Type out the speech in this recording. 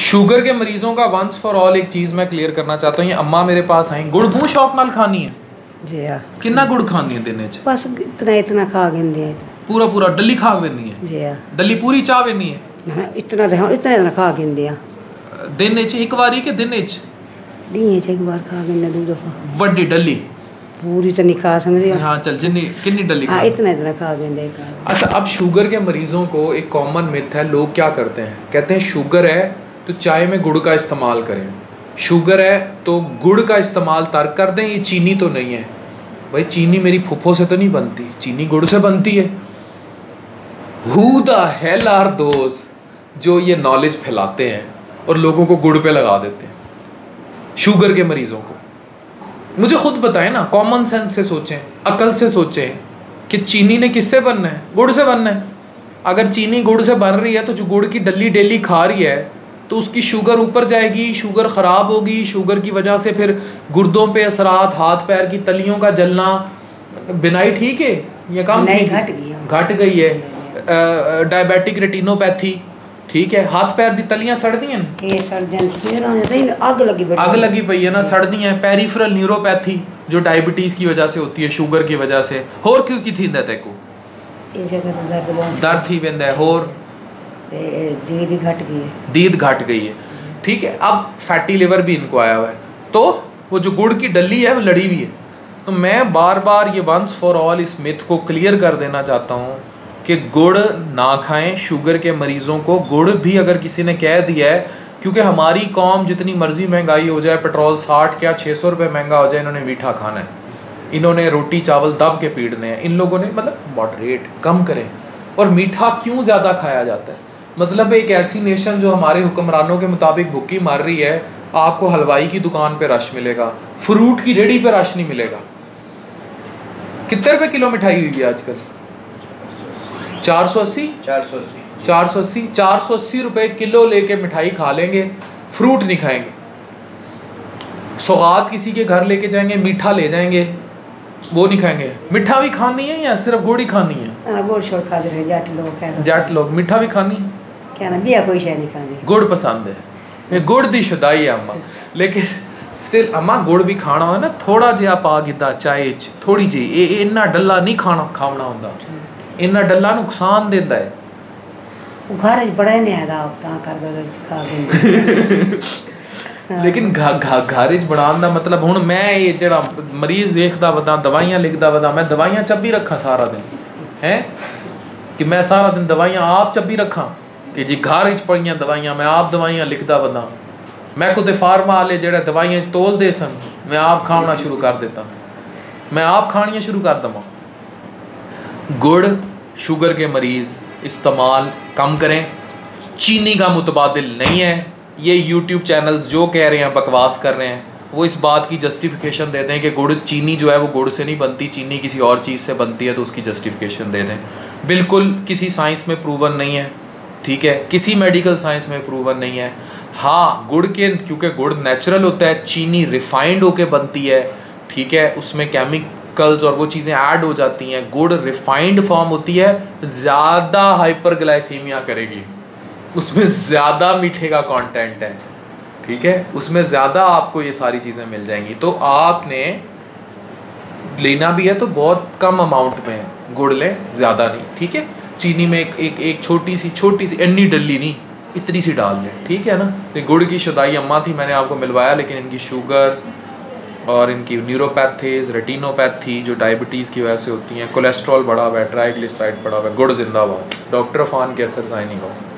Sugar के मरीजों का वंस फॉर ऑल एक चीज़ मैं क्लियर करना चाहता हूँ। ये अम्मा मेरे पास आई, गुड़ बहुत शौक नाल खानी है जी हाँ। कितना गुड़ खानी है दिन च? बस इतना खा गिंदे पूरा पूरा डली खा वेनी है जी हाँ। डली पूरी चाह वेनी है इतना खा गिंदे दिन च एक बारी के दिन च दी एक बार खा गिंदे 2 दफा वड्डी डली पूरी तो नहीं खा सकते। हाँ चल जिन्नी कितनी डली हाँ इतना खा गेंदे। अच्छा, अब शुगर के मरीजों को एक कॉमन मिथ है, लोग क्या करते हैं, कहते हैं शुगर है तो चाय में गुड़ का इस्तेमाल करें, शुगर है तो गुड़ का इस्तेमाल तर्क कर दें, ये चीनी तो नहीं है। भाई चीनी मेरी फुफ्फो से तो नहीं बनती, चीनी गुड़ से बनती है। Who the hell are those जो ये नॉलेज फैलाते हैं और लोगों को गुड़ पे लगा देते हैं, शुगर के मरीजों को। मुझे खुद बताएं ना, कॉमन सेंस से सोचें, अकल से सोचें कि चीनी ने किससे बनना है, गुड़ से बनना है। अगर चीनी गुड़ से बन रही है तो जो गुड़ की डली डेली खा रही है तो उसकी शुगर ऊपर जाएगी, शुगर ख़राब होगी, शुगर की वजह से फिर गुर्दों पे असरात, हाथ पैर की तलियों का जलना। बिनाई ठीक है, ये काम ठीक घट गई है। डायबिटिक रेटिनोपैथी ठीक है, हाथ पैर दी तलियां सड़ दी हैं, अग लगी पई है ना, सड़ दी हैं। पेरिफेरल न्यूरोपैथी जो डायबिटीज़ की वजह से होती है, शुगर की वजह से। होर क्यों की थी तेको दर्द थी वेंदा है, होर दीद घट गई है ठीक है। अब फैटी लिवर भी इनको आया हुआ है, तो वो जो गुड़ की डली है वो लड़ी हुई है। तो मैं बार बार ये वंस फॉर ऑल इस मिथ को क्लियर कर देना चाहता हूँ कि गुड़ ना खाएं। शुगर के मरीज़ों को गुड़ भी अगर किसी ने कह दिया है, क्योंकि हमारी कौम जितनी मर्जी महंगाई हो जाए, पेट्रोल 60 क्या 600 रुपये महंगा हो जाए, इन्होंने मीठा खाना है, इन्होंने रोटी चावल दब के पीटने हैं। इन लोगों ने मतलब मॉडरेट कम करें। और मीठा क्यों ज़्यादा खाया जाता है, मतलब एक ऐसी नेशन जो हमारे हुक्मरानों के मुताबिक भूखी मार रही है, आपको हलवाई की दुकान पे रश मिलेगा, फ्रूट की रेडी पे रश नहीं मिलेगा। कितने रुपए किलो मिठाई हुई है आजकल? 480 रुपए किलो लेके मिठाई खा लेंगे, फ्रूट नहीं खाएंगे। सौगात किसी के घर लेके जाएंगे, मीठा ले जाएंगे, वो नहीं खाएंगे। मीठा भी खानी है या सिर्फ गुड़ ही खानी है? जट लोग मीठा भी खानी है, क्या ना बिया कोई शय नहीं खानी, गुड़ पसंद है, गुड़ दी शुदाई है अम्मा। लेकिन स्टिल अम्मा गुड़ भी खाना हो ना, थोड़ा जिहा पा गिद्दा चाय च, थोड़ी जी, इन्ना डल्ला नहीं खाना होंदा, इन्ना डल्ला नुकसान देता है। घर बड़ा नहीं है खा लेकिन घर बनाने का मतलब हुण मैं ये जड़ा मरीज देखता वदा, दवाइयां लिखता वदा, मैं दवाइयां चब्बी रखा सारा दिन है कि मैं सारा दिन दवाइयां आप चब्बी रखा कि जी घर पड़ियां दवाइयां मैं आप दवाइयां लिखता वदा। मैं कुछ फार्मा वाले जड़े दवाइयां तोल दे सन, मैं आप खाना शुरू कर देता, मैं आप खानियाँ शुरू कर दवा। गुड़ शुगर के मरीज़ इस्तेमाल कम करें, चीनी का मुतबादिल नहीं है। ये यूट्यूब चैनल्स जो कह रहे हैं, बकवास कर रहे हैं, वो इस बात की जस्टिफिकेशन दे दें कि गुड़ चीनी जो है वो गुड़ से नहीं बनती, चीनी किसी और चीज़ से बनती है, तो उसकी जस्टिफिकेशन दे दें। बिल्कुल किसी साइंस में प्रूवन नहीं है, ठीक है, किसी मेडिकल साइंस में प्रूवन नहीं है। हाँ गुड़ के, क्योंकि गुड़ नेचुरल होता है, चीनी रिफाइंड होके बनती है, ठीक है, उसमें केमिकल्स और वो चीज़ें ऐड हो जाती हैं। गुड़ रिफाइंड फॉर्म होती है, ज़्यादा हाइपरग्लाइसीमिया करेगी, उसमें ज़्यादा मीठे का कंटेंट है, ठीक है, उसमें ज़्यादा आपको ये सारी चीज़ें मिल जाएंगी। तो आपने लेना भी है तो बहुत कम अमाउंट में गुड़ लें, ज़्यादा नहीं, ठीक है। चीनी में एक छोटी सी अन्नी डली नहीं, इतनी सी डाल लें, ठीक है ना। तो गुड़ की शुदाई अम्मा थी, मैंने आपको मिलवाया, लेकिन इनकी शुगर और इनकी न्यूरोपैथीज, रेटिनोपैथी जो डायबिटीज़ की वजह से होती हैं, कोलेस्ट्रॉल बढ़ा हुआ है, ट्राइग्लिसराइड बढ़ा हुआ है, गुड़ जिंदाबाद। डॉक्टर अफान कैसर साइनिंग ऑफ।